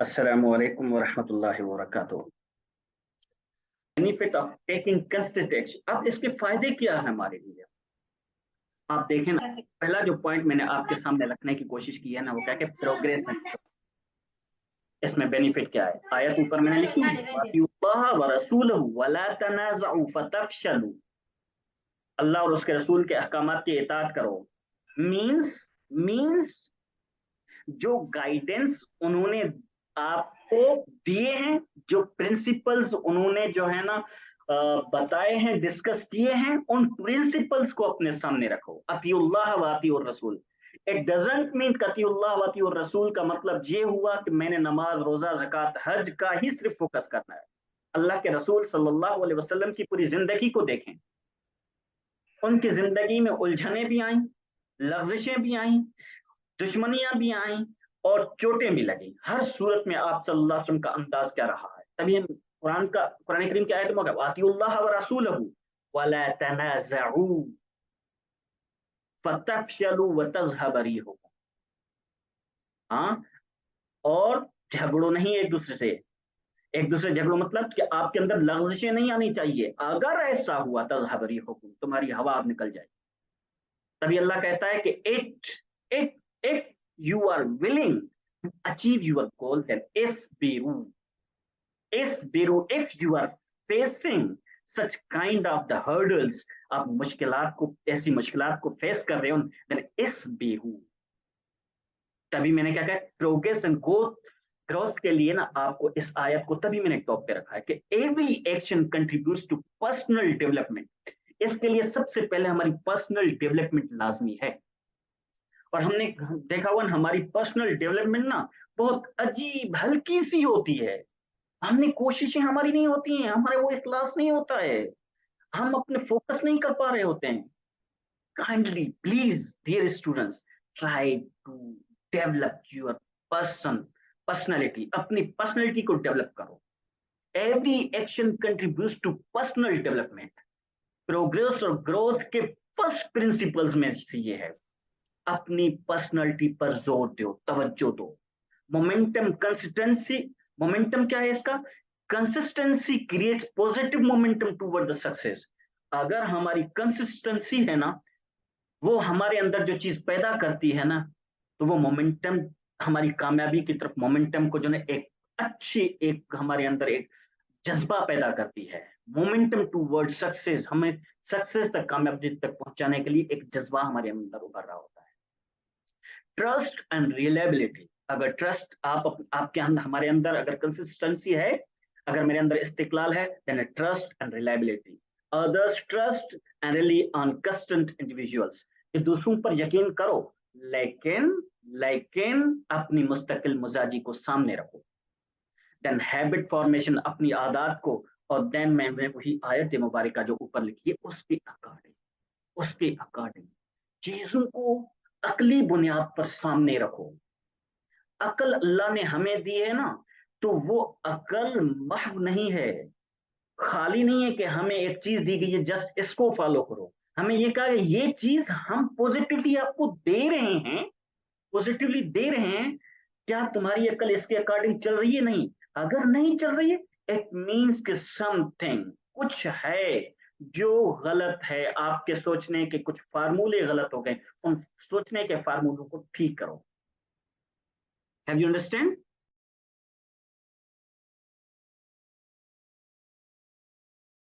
अस्सलामु अलैकुम वरहमतुल्लाहि वबरकातुहू। Benefit of taking consistent action. अब इसके फायदे क्या है हमारे लिए? आप देखें ना, पहला जो पॉइंट मैंने आपके सामने रखने की कोशिश की है ना, वो क्या है? प्रोग्रेस। इसमें बेनिफिट क्या है? आयत ऊपर मैंने लिखी है, वातिउल्लाह व रसूलहू वला तनाज़उ फतफशलू। अल्लाह और उसके रसूल के अहकामात की इताअत करो। मींस जो गाइडेंस उन्होंने आपको दिए हैं, जो प्रिंसिपल्स उन्होंने जो है ना बताए हैं, डिस्कस किए हैं, उन प्रिंसिपल्स को अपने सामने रखो। अतीउल्लाह व अतीउर रसूल। इट डजंट मीन अतीउल्लाह व अतीउर रसूल का मतलब ये हुआ कि मैंने नमाज, रोजा, ज़कात, हज का ही सिर्फ फोकस करना है। अल्लाह के रसूल सल्लल्लाहु अलैहि वसल्लम की पूरी जिंदगी को देखें। उनकी जिंदगी में उलझने भी आई, लग़्ज़िशें भी आई, दुश्मनियां भी आई और चोटें भी लगी। हर सूरत में आप सल्लल्लाहु अलैहि वसल्लम का अंदाज क्या रहा है? तभी कुरान करीम की आयत में वातिउल्लाह व रसूलहू वला तनाज़उ फतफशलू व तज़हब रिहुकुम। हाँ, और झगड़ो नहीं एक दूसरे से। एक दूसरे झगड़ो मतलब कि आपके अंदर लग़्ज़िशें नहीं आनी चाहिए। अगर ऐसा हुआ तज़हब रिहुकुम, तुम्हारी हवा निकल जाए। तभी अल्लाह कहता है कि if you are willing to achieve your goal, then if you are facing such kind of the hurdles, आप मुश्किलात को, ऐसी मुश्किलात को फेस कर रहे हो, then isbiru। तभी मैंने क्या कहा, प्रोग्रेस एंड ग्रोथ के लिए ना आपको इस आयत को तभी मैंने टॉप पे रखा है कि every action contributes to personal development. इसके लिए सबसे पहले हमारी पर्सनल डेवलपमेंट लाजमी है। और हमने देखा हुआ हमारी पर्सनल डेवलपमेंट ना बहुत अजीब हल्की सी होती है। हमने कोशिशें हमारी नहीं होती हैं, हमारे वो इखलास नहीं होता है, हम अपने फोकस नहीं कर पा रहे होते हैं। Kindly please dear students, try to develop your personality. अपनी पर्सनैलिटी को डेवलप करो। Every action contributes to personal development. Progress और ग्रोथ के फर्स्ट प्रिंसिपल्स में से ये है, अपनी पर्सनालिटी पर जोर दो, तवज्जो दो। Momentum consistency. मोमेंटम क्या है इसका? Consistency creates positive momentum toward the success. अगर हमारी कंसिस्टेंसी है ना, वो हमारे अंदर जो चीज पैदा करती है ना, तो वो मोमेंटम हमारी कामयाबी की तरफ, मोमेंटम को जो है एक अच्छी, एक हमारे अंदर एक जज्बा पैदा करती है। मोमेंटम टुवर्ड सक्सेस, हमें सक्सेस तक, कामयाबी तक पहुंचाने के लिए एक जज्बा हमारे अंदर उभर रहा होता है। Trust and reliability. अगर ट्रस्ट आपके अंदर, हमारे अंदर अगर कंसिस्टेंसी है, अगर मेरे अंदर इस्तिकलाल है, then trust and reliability. Others trust and rely on constant individuals. कि दूसरों पर यकीन करो, लेकिन अपनी मुस्तकिल मिजाजी को सामने रखो। देन हैबिट फॉर्मेशन, अपनी आदत को, और देन मैं वही आयत मुबारक जो ऊपर लिखी है उसके अकॉर्डिंग चीजों को अकली बुनियाद पर सामने रखो। अकल अल्लाह ने हमें दी है ना, तो वो अकल महव नहीं है, खाली नहीं है कि हमें एक चीज दी गई है जस्ट इसको फॉलो करो। हमें ये कहा है ये चीज हम पॉजिटिवली आपको दे रहे हैं, पॉजिटिवली दे रहे हैं, क्या तुम्हारी अकल इसके अकॉर्डिंग चल रही है? नहीं। अगर नहीं चल रही है, इट मीन्स कि समथिंग, कुछ है जो गलत है। आपके सोचने के कुछ फार्मूले गलत हो गए, उन सोचने के फार्मूलों को ठीक करो। Have you understand?